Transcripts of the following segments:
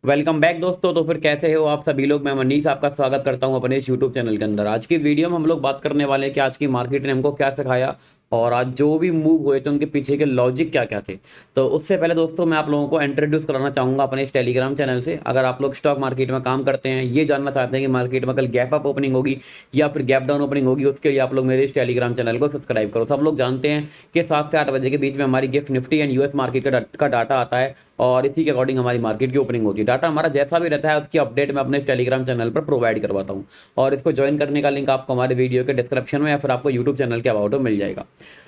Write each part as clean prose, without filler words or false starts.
Welcome back दोस्तों। तो फिर कैसे हो आप सभी लोग। मैं मनीष आपका स्वागत करता हूं अपने इस यूट्यूब चैनल के अंदर। आज की वीडियो में हम लोग बात करने वाले हैं कि आज की मार्केट ने हमको क्या सिखाया और आज जो भी मूव हुए थे उनके पीछे के लॉजिक क्या क्या थे। तो उससे पहले दोस्तों मैं आप लोगों को इंट्रोड्यूस कराना चाहूंगा अपने इस टेलीग्राम चैनल से। अगर आप लोग स्टॉक मार्केट में काम करते हैं, ये जानना चाहते हैं कि मार्केट में कल गैप अप ओपनिंग होगी या फिर गैप डाउन ओपनिंग होगी, उसके लिए आप लोग मेरे इस टेलीग्राम चैनल को सब्सक्राइब करो। सब लोग जानते हैं कि 7 से 8 बजे के बीच में हमारी gift Nifty and US market का डाटा आता है और इसी के अकॉर्डिंग हमारी मार्केट की ओपनिंग होती है। डाटा हमारा जैसा भी रहता है उसकी अपडेट मैं अपने इस टेलीग्राम चैनल पर प्रोवाइड करवाता हूँ और इसको ज्वाइन करने का लिंक आपको हमारे वीडियो के डिस्क्रिप्शन में या फिर आपको यूट्यूब चैनल के अबाउट में मिल जाएगा।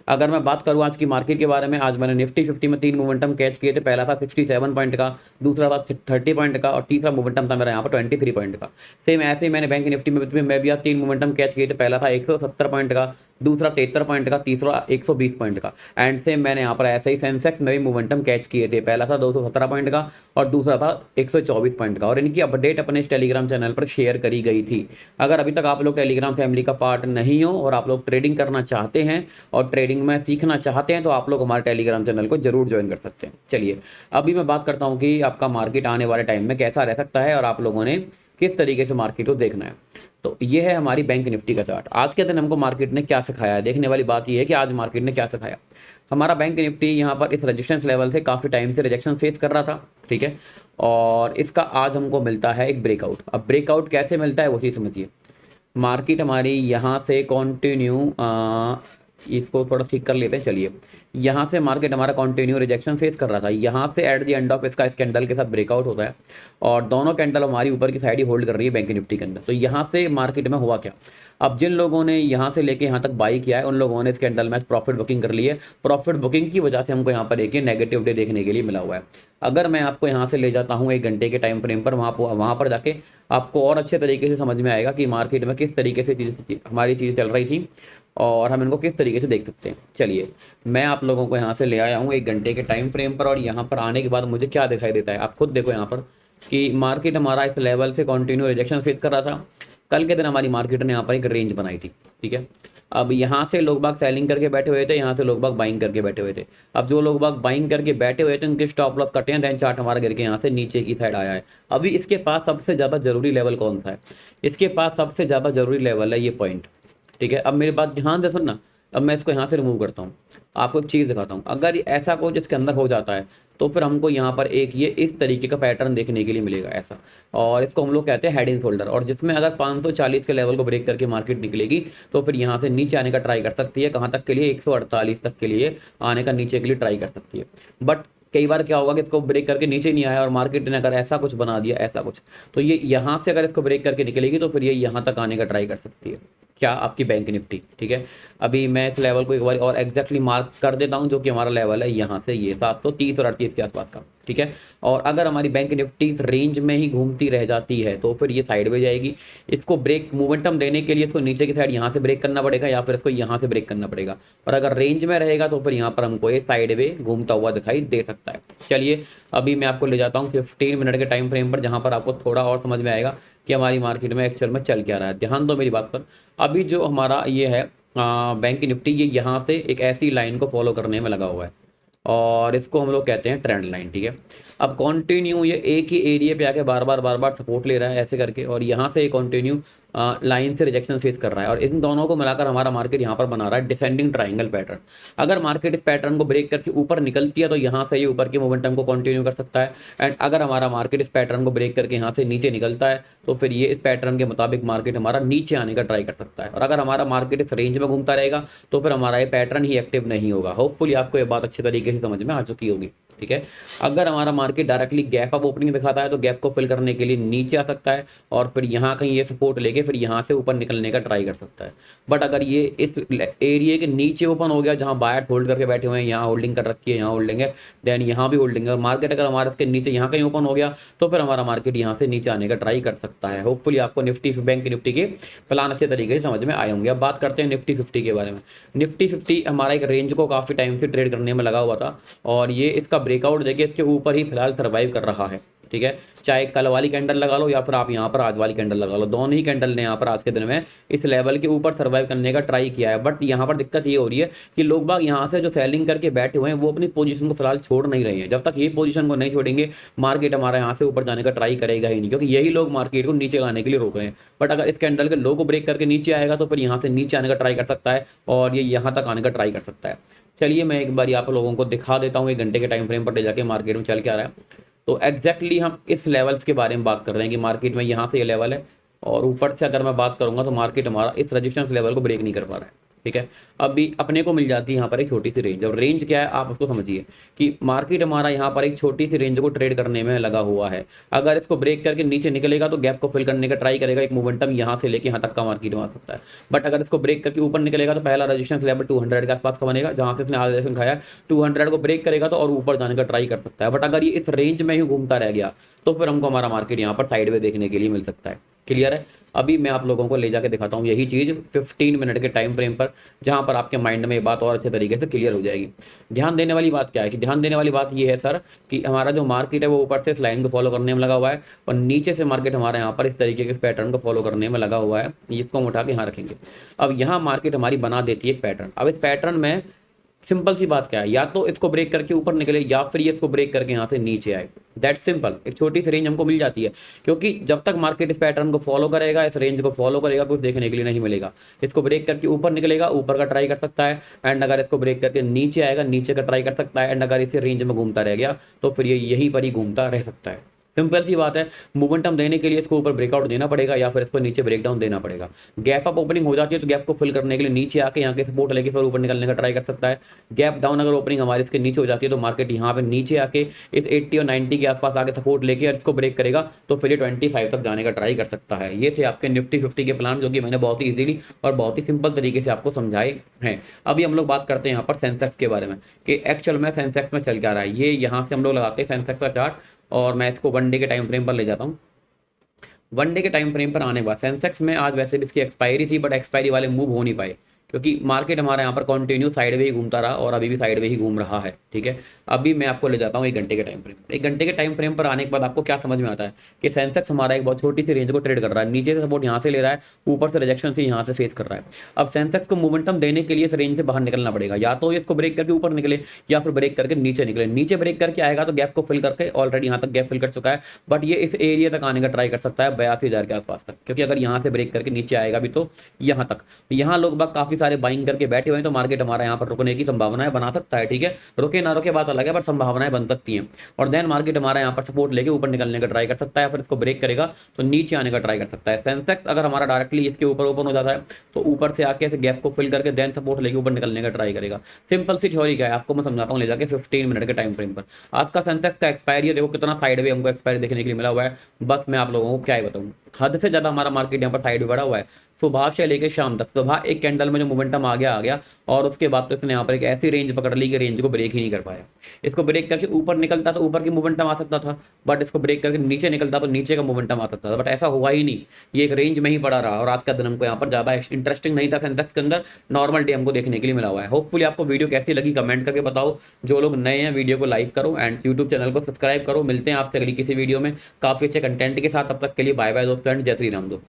अगर मैं बात करूँ आज की मार्केट के बारे में, आज मैंने निफ्टी 50 में 3 मोमेंटम कैच किए थे। पहला था 67 पॉइंट का, दूसरा था 30 पॉइंट का और तीसरा मोमेंटम था मेरा यहाँ पर 23 पॉइंट का। सेम ऐसे ही मैंने बैंक निफ्टी में मैं भी आज 3 मोमेंटम कैच किए थे। पहला था 170 पॉइंट का, दूसरा 73 पॉइंट का, तीसरा 120 पॉइंट का। एंड सेम मैंने यहाँ पर ऐसे ही सेंसेक्स में भी मोमेंटम कैच किए थे। पहला था 217 पॉइंट का और दूसरा था 124 पॉइंट का और इनकी अपडेट अपने इस टेलीग्राम चैनल पर शेयर करी गई थी। अगर अभी तक आप लोग टेलीग्राम फैमिली का पार्ट नहीं हो और आप लोग ट्रेडिंग करना चाहते हैं और ट्रेडिंग में सीखना चाहते हैं तो आप लोग हमारे टेलीग्राम चैनल को जरूर ज्वाइन कर सकते हैं। चलिए अभी मैं बात करता हूँ कि आपका मार्केट आने वाले टाइम में कैसा रह सकता है और आप लोगों ने किस तरीके से मार्केट को देखना है। तो ये है हमारी बैंक निफ्टी का चार्ट। आज के दिन हमको मार्केट ने क्या सिखाया है, देखने वाली बात ये है कि आज मार्केट ने क्या सिखाया। हमारा बैंक निफ्टी यहाँ पर इस रेजिस्टेंस लेवल से काफ़ी टाइम से रिजेक्शन फेस कर रहा था, ठीक है, और इसका आज हमको मिलता है एक ब्रेकआउट। अब ब्रेकआउट कैसे मिलता है वो चीज़ समझिए। मार्केट हमारी यहाँ से कंटिन्यू इसको थोड़ा ठीक कर लेते हैं। चलिए, यहाँ से मार्केट हमारा कंटिन्यू रिजेक्शन फेस कर रहा था। यहाँ से एट द एंड ऑफ इसका इस कैंडल के साथ ब्रेकआउट होता है और दोनों कैंडल हमारी ऊपर की साइड ही होल्ड कर रही है बैंक निफ्टी के अंदर। तो यहाँ से मार्केट में हुआ क्या, अब जिन लोगों ने यहाँ से लेके यहाँ तक बाई किया है उन लोगों ने इस कैंडल में प्रॉफिट बुकिंग कर ली है। प्रॉफिट बुकिंग की वजह से हमको यहाँ पर एक नेगेटिव डे देखने के लिए मिला हुआ है। अगर मैं आपको यहाँ से ले जाता हूँ 1 घंटे के टाइम फ्रेम पर, वहाँ पर जाके आपको और अच्छे तरीके से समझ में आएगा कि मार्केट में किस तरीके से हमारी चीज़ें चल रही थी और हम इनको किस तरीके से देख सकते हैं। चलिए मैं आप लोगों को यहाँ से ले आया हूँ 1 घंटे के टाइम फ्रेम पर और यहाँ पर आने के बाद मुझे क्या दिखाई देता है आप खुद देखो यहाँ पर कि मार्केट हमारा इस लेवल से कंटिन्यू रिजेक्शन फेस कर रहा था। कल के दिन हमारी मार्केट ने यहाँ पर एक रेंज बनाई थी, ठीक है। अब यहाँ से लोग बाग सेलिंग करके बैठे हुए थे, यहाँ से लोग बाग बाइंग करके बैठे हुए थे। अब जो लोग बाग बाइंग करके बैठे हुए थे उनके स्टॉप लॉस कटे हैं, देन चार्ट हमारा गिर के यहाँ से नीचे की साइड आया है। अभी इसके पास सबसे ज़्यादा जरूरी लेवल कौन सा है, इसके पास सबसे ज़्यादा जरूरी लेवल है ये पॉइंट, ठीक है। अब मेरी बात ध्यान से सुनना। अब मैं इसको यहाँ से रिमूव करता हूँ, आपको एक चीज़ दिखाता हूँ। अगर ऐसा कुछ इसके अंदर हो जाता है तो फिर हमको यहाँ पर एक ये इस तरीके का पैटर्न देखने के लिए मिलेगा ऐसा, और इसको हम लोग कहते हैं हेड एंड शोल्डर। और जिसमें अगर 540 के लेवल को ब्रेक करके मार्केट निकलेगी तो फिर यहाँ से नीचे आने का ट्राई कर सकती है। कहाँ तक के लिए, 148 तक के लिए आने का नीचे के लिए ट्राई कर सकती है। बट कई बार क्या होगा कि इसको ब्रेक करके नीचे नहीं आया और मार्केट ने अगर ऐसा कुछ बना दिया, ऐसा कुछ, तो ये यहाँ से अगर इसको ब्रेक करके निकलेगी तो फिर ये यहाँ तक आने का ट्राई कर सकती है। क्या, आपकी बैंक निफ्टी, ठीक है। अभी मैं इस लेवल को एक बार और एग्जैक्टली मार्क कर देता हूं जो कि हमारा लेवल है यहाँ से ये 730 और 38 के आसपास का, ठीक है। और अगर हमारी बैंक निफ्टी इस रेंज में ही घूमती रह जाती है तो फिर ये साइड में जाएगी। इसको ब्रेक मोमेंटम देने के लिए इसको नीचे की साइड यहाँ से ब्रेक करना पड़ेगा या फिर इसको यहाँ से ब्रेक करना पड़ेगा। और अगर रेंज में रहेगा तो फिर यहाँ पर हमको ये साइड में घूमता हुआ दिखाई दे सकता है। चलिए अभी मैं आपको ले जाता हूँ 15 मिनट के टाइम फ्रेम पर, जहाँ पर आपको थोड़ा और समझ में आएगा कि हमारी मार्केट में एक्चुअल में चल क्या रहा है। ध्यान दो मेरी बात पर। अभी जो हमारा ये है बैंक निफ्टी, ये यहाँ से एक ऐसी लाइन को फॉलो करने में लगा हुआ है और इसको हम लोग कहते हैं ट्रेंड लाइन, ठीक है। अब कंटिन्यू ये एक ही एरिया पे आके बार बार सपोर्ट ले रहा है ऐसे करके और यहाँ से कंटिन्यू लाइन से रिजेक्शन फेस कर रहा है और इन दोनों को मिलाकर हमारा मार्केट यहाँ पर बना रहा है डिसेंडिंग ट्राइंगल पैटर्न। अगर मार्केट इस पैटर्न को ब्रेक करके ऊपर निकलती है तो यहाँ से ये ऊपर के मोमेंटम को कंटिन्यू कर सकता है। एंड अगर हमारा मार्केट इस पैटर्न को ब्रेक करके यहाँ से नीचे निकलता है तो फिर ये इस पैटर्न के मुताबिक मार्केट हमारा नीचे आने का ट्राई कर सकता है। और अगर हमारा मार्केट इस रेंज में घूमता रहेगा तो फिर हमारा ये पैटर्न ही एक्टिव नहीं होगा। होपफुली आपको ये बात अच्छे तरीके से समझ में आ चुकी होगी, ठीक है। अगर हमारा market directly gap up opening दिखाता है तो गैप को फिल करने के लिए नीचे आ सकता है और फिर यहाँ कहीं ये सपोर्ट लेके फिर यहाँ से ऊपर निकलने का ट्राई कर सकता है। बट अगर ये इस एरिया के नीचे ओपन हो गया जहाँ बायर होल्ड करके बैठे हुए हैं, यहाँ होल्डिंग कर रखी है, यहाँ होल्डिंग है, देन यहाँ भी होल्डिंग है, और मार्केट अगर हमारा इसके नीचे यहाँ कहीं ओपन हो गया तो फिर हमारा मार्केट यहाँ से नीचे आने का ट्राई कर सकता है। होपफुली आपको निफ्टी बैंक निफ्टी के प्लान अच्छे तरीके से समझ में आए होंगे। अब बात करते हैं निफ्टी 50 के बारे में। निफ्टी 50 हमारा एक रेंज को काफ़ी टाइम से ट्रेड करने में लगा हुआ था और ये इसका ब्रेकआउट देखिए इसके ऊपर ही फिलहाल सर्वाइव कर रहा है। ठीक है, चाहे कल वाली कैंडल लगा लो या फिर आप यहाँ पर आज वाली कैंडल लगा लो, दोनों ही कैंडल ने यहाँ पर आज के दिन में इस लेवल के ऊपर सर्वाइव करने का ट्राई किया है। बट यहाँ पर दिक्कत ये हो रही है कि लोग बाग यहाँ से जो सेलिंग करके बैठे हुए हैं वो अपनी पोजीशन को फिलहाल छोड़ नहीं रहे हैं। जब तक ये पोजीशन को नहीं छोड़ेंगे मार्केट हमारा यहाँ से ऊपर जाने का ट्राई करेगा ही नहीं, क्योंकि यही लोग मार्केट को नीचे लाने के लिए रोक रहे हैं। बट अगर इस कैंडल के लो को ब्रेक करके नीचे आएगा तो फिर यहाँ से नीचे आने का ट्राई कर सकता है और ये यहाँ तक आने का ट्राई कर सकता है। चलिए मैं एक बार आप लोगों को दिखा देता हूँ 1 घंटे के टाइम फ्रेम पर ले जाके मार्केट में चल क्या रहा है। तो एग्जैक्टली हम इस लेवल्स के बारे में बात कर रहे हैं कि मार्केट में यहाँ से ये लेवल है और ऊपर से अगर मैं बात करूँगा तो मार्केट हमारा इस रेजिस्टेंस लेवल को ब्रेक नहीं कर पा रहा है। ठीक है, अभी अपने को मिल जाती है यहाँ पर एक छोटी सी रेंज। और रेंज क्या है आप उसको समझिए कि मार्केट हमारा यहाँ पर एक छोटी सी रेंज को ट्रेड करने में लगा हुआ है। अगर इसको ब्रेक करके नीचे निकलेगा तो गैप को फिल करने का ट्राई करेगा, एक मोमेंटम यहाँ से लेके यहाँ तक का मार्केट में आ सकता है। बट अगर इसको ब्रेक करके ऊपर निकलेगा तो पहला रेजिस्टेंस लेवल 200 के आसपास का बनेगा, जहाँ से इसने आज रेजिस्टेंस खाया 200 को ब्रेक करेगा तो और ऊपर जाने का ट्राई कर सकता है। बट अगर ये इस रेंज में ही घूमता रह गया तो फिर हमको हमारा मार्केट यहाँ पर साइड में देखने के लिए मिल सकता है। क्लियर है, अभी मैं आप लोगों को ले जाके दिखाता हूँ यही चीज़ 15 मिनट के टाइम फ्रेम पर, जहाँ पर आपके माइंड में ये बात और अच्छे तरीके से क्लियर हो जाएगी। ध्यान देने वाली बात क्या है कि ध्यान देने वाली बात ये है सर कि हमारा जो मार्केट है वो ऊपर से इस लाइन को फॉलो करने में लगा हुआ है और नीचे से मार्केट हमारे यहाँ पर इस तरीके के पैटर्न को फॉलो करने में लगा हुआ है। इसको हम उठा के यहाँ रखेंगे। अब यहाँ मार्केट हमारी बना देती है एक पैटर्न। अब इस पैटर्न में सिंपल सी बात क्या है, या तो इसको ब्रेक करके ऊपर निकले या फिर ये इसको ब्रेक करके यहाँ से नीचे आए। दैट सिंपल, एक छोटी सी रेंज हमको मिल जाती है, क्योंकि जब तक मार्केट इस पैटर्न को फॉलो करेगा, इस रेंज को फॉलो करेगा, कुछ देखने के लिए नहीं मिलेगा। इसको ब्रेक करके ऊपर निकलेगा, ऊपर का ट्राई कर सकता है, एंड अगर इसको ब्रेक करके नीचे आएगा, नीचे का ट्राई कर सकता है, एंड अगर इसी रेंज में घूमता रह गया तो फिर ये यहीं पर ही घूमता रह सकता है। सिंपल सी बात है, मोमेंटम देने के लिए इसको ऊपर ब्रेकआउट देना पड़ेगा या फिर इसको नीचे ब्रेकडाउन देना पड़ेगा। गैप अप ओपनिंग हो जाती है तो गैप को फिल करने के लिए नीचे आके यहाँ के सपोर्ट लेके फिर ऊपर निकलने का ट्राई कर सकता है। गैप डाउन अगर ओपनिंग हमारी इसके नीचे हो जाती है तो मार्केट यहाँ पे नीचे आके इस 80 और 90 के आसपास आके सपोर्ट लेके और इसको ब्रेक करेगा तो फिर ये 25 तक जाने का ट्राई कर सकता है। ये थे आपके निफ्टी 50 के प्लान, जो कि मैंने बहुत ही ईजिली और बहुत ही सिंपल तरीके से आपको समझाए हैं। अभी हम लोग बात करते हैं यहाँ पर सेंसेक्स के बारे में कि एक्चुअल में सेंसेक्स में चल क्या रहा है। ये यहाँ से हम लोग लगाते हैं सेंसेक्स का चार्ट और मैं इसको 1 डे के टाइम फ्रेम पर ले जाता हूँ। 1 डे के टाइम फ्रेम पर आने के बाद सेंसेक्स में आज वैसे भी इसकी एक्सपायरी थी, बट एक्सपायरी वाले मूव हो नहीं पाए क्योंकि मार्केट हमारे यहाँ पर कंटिन्यू साइड में ही घूमता रहा और अभी भी साइड में ही घूम रहा है। ठीक है, अभी मैं आपको ले जाता हूँ 1 घंटे के टाइम फ्रेम। 1 घंटे के टाइम फ्रेम पर आने के बाद आपको क्या समझ में आता है कि सेंसेक्स हमारा एक बहुत छोटी सी रेंज को ट्रेड कर रहा है। नीचे से सपोर्ट यहाँ से ले रहा है, ऊपर से रिजेक्शन से यहाँ से फेस कर रहा है। अब सेंसेक्स को मोमेंटम देने के लिए इस रेंज से बाहर निकलना पड़ेगा, या तो इसको ब्रेक करके ऊपर निकले या फिर ब्रेक करके नीचे निकले। नीचे ब्रेक करके आएगा तो गैप को फिल करके ऑलरेडी यहाँ तक गैप फिल कर चुका है, बट ये इस एरिया तक आने का ट्राई कर सकता है 82,000 के आसपास तक, क्योंकि अगर यहाँ से ब्रेक करके नीचे आएगा भी तो यहाँ तक, यहाँ लोग बाग काफी सारे बाइंग करके बैठे हुए हैं तो मार्केट हमारा यहाँ पर रुकने की संभावनाएं बना सकता है। ठीक है, रुके ना रुके बात अलग है, पर संभावनाएं बन सकती हैं। और देन मार्केट हमारा यहाँ पर सपोर्ट लेके ऊपर निकलने का ट्राई कर सकता है, फिर इसको ब्रेक करेगा तो नीचे आने का ट्राई कर सकता है। सेंसेक्स अगर हमारा डायरेक्टली इसके ऊपर ओपन हो जाता है तो ऊपर से आके गैप को फिल करके देन सपोर्ट लेके ऊपर निकलने का ट्राई करेगा। सिंपल सी थ्योरी क्या है आपको मैं समझाता हूँ ले जाके 15 मिनट के टाइम फ्रेम पर। आज का सेंसेक्स का एक्सपायरी है, देखो कितना साइड वे हमको एक्सपायरी देखने के लिए मिला हुआ है। बस मैं आप लोगों को क्या ही बताऊँ, हद से ज्यादा हमारा मार्केट यहाँ पर साइड में बढ़ा हुआ है। सुबह से लेकर शाम तक, सुबह एक कैंडल में जो मोमेंटम आ गया और उसके बाद तो इसने यहाँ पर एक ऐसी रेंज पकड़ ली कि रेंज को ब्रेक ही नहीं कर पाया। इसको ब्रेक करके ऊपर निकलता तो ऊपर की मोमेंटम आ सकता था, बट इसको ब्रेक करके नीचे निकलता तो नीचे का मोमेंटम आ सकता था, बट ऐसा हुआ ही नहीं। ये एक रेंज में ही पड़ा रहा और आज का दिन हमको यहाँ पर ज्यादा इंटरेस्टिंग नहीं था सेंसेक्स के अंदर, नॉर्मल डे हमको देखने के लिए मिला हुआ है। होपफुली आपको वीडियो कैसी लगी कमेंट करके बताओ। जो लोग नए हैं वीडियो को लाइक करो एंड यूट्यूब चैनल को सब्सक्राइब करो। मिलते हैं आपसे अगली किसी वीडियो में काफी अच्छे कंटेंट के साथ, तब तक के लिए बाय बाय दोस्तों एंड जय श्री राम दोस्तों।